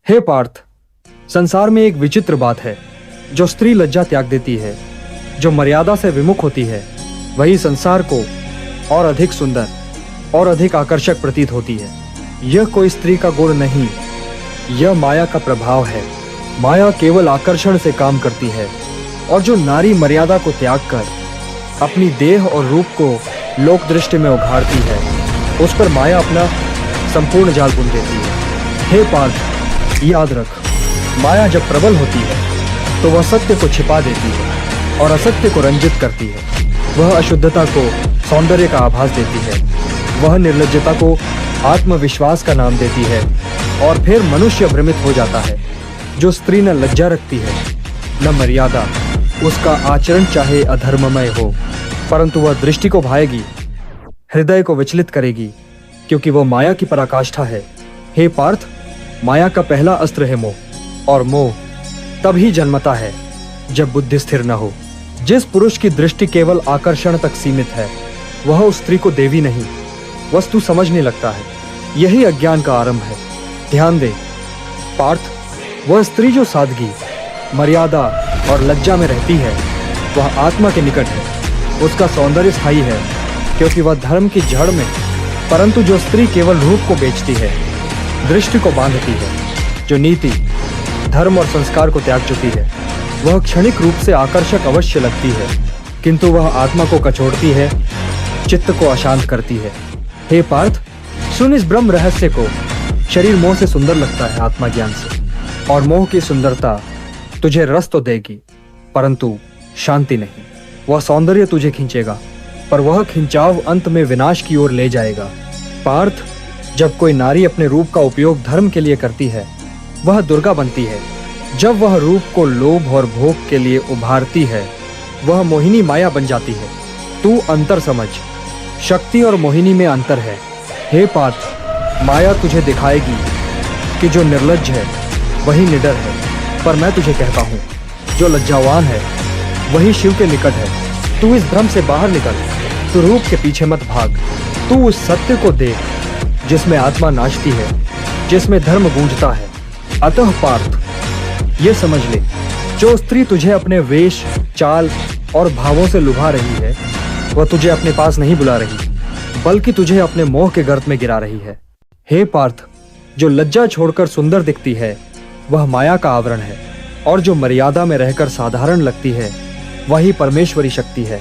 हे पार्थ, संसार में एक विचित्र बात है। जो स्त्री लज्जा त्याग देती है, जो मर्यादा से विमुख होती है, वही संसार को और अधिक सुंदर और अधिक आकर्षक प्रतीत होती है। यह कोई स्त्री का गुण नहीं, यह माया का प्रभाव है। माया केवल आकर्षण से काम करती है, और जो नारी मर्यादा को त्याग कर अपनी देह और रूप को लोक दृष्टि में उघाड़ती है, उस पर माया अपना संपूर्ण जाल बुन देती है। हे पार्थ, याद रख, माया जब प्रबल होती है तो वह सत्य को छिपा देती है और असत्य को रंजित करती है। वह अशुद्धता को सौंदर्य का आभास देती है, वह निर्लज्जता को आत्मविश्वास का नाम देती है, और फिर मनुष्य भ्रमित हो जाता है। जो स्त्री न लज्जा रखती है न मर्यादा, उसका आचरण चाहे अधर्ममय हो, परंतु वह दृष्टि को भाएगी, हृदय को विचलित करेगी, क्योंकि वह माया की पराकाष्ठा है। हे पार्थ, माया का पहला अस्त्र है मोह, और मोह तभी जन्मता है जब बुद्धि स्थिर न हो। जिस पुरुष की दृष्टि केवल आकर्षण तक सीमित है, वह उस स्त्री को देवी नहीं, वस्तु समझने लगता है। यही अज्ञान का आरंभ है। ध्यान दे पार्थ, वह स्त्री जो सादगी, मर्यादा और लज्जा में रहती है, वह आत्मा के निकट है। उसका सौंदर्य स्थायी है, क्योंकि वह धर्म की जड़ में। परंतु जो स्त्री केवल रूप को बेचती है, दृष्टि को बांधती है, जो नीति, धर्म और संस्कार को त्याग चुकी है, वह क्षणिक रूप से आकर्षक अवश्य लगती है, किंतु वह आत्मा को कचोड़ती है, चित्त को अशांत करती है। हे पार्थ, सुन इस ब्रह्म रहस्य को। शरीर मोह से सुंदर लगता है आत्मज्ञान से, और मोह की सुंदरता तुझे रस तो देगी, परंतु शांति नहीं। वह सौंदर्य तुझे खींचेगा, पर वह खिंचाव अंत में विनाश की ओर ले जाएगा। पार्थ, जब कोई नारी अपने रूप का उपयोग धर्म के लिए करती है, वह दुर्गा बनती है। जब वह रूप को लोभ और भोग के लिए उभारती है, वह मोहिनी माया बन जाती है। तू अंतर समझ, शक्ति और मोहिनी में अंतर है। हे पार्थ, माया तुझे दिखाएगी कि जो निर्लज्ज है वही निडर है, पर मैं तुझे कहता हूँ, जो लज्जावान है वही शिव के निकट है। तू इस भ्रम से बाहर निकल, तू रूप के पीछे मत भाग। तू उस सत्य को देख जिसमें आत्मा नाचती है, जिसमें धर्म गूंजता है। अतः पार्थ, ये समझ ले, जो स्त्री तुझे अपने वेश, चाल और भावों से लुभा रही है, वह तुझे अपने पास नहीं बुला रही, बल्कि तुझे अपने मोह के गर्त में गिरा रही है। हे पार्थ, जो लज्जा छोड़कर सुंदर दिखती है, वह माया का आवरण है, और जो मर्यादा में रहकर साधारण लगती है, वही परमेश्वरी शक्ति है।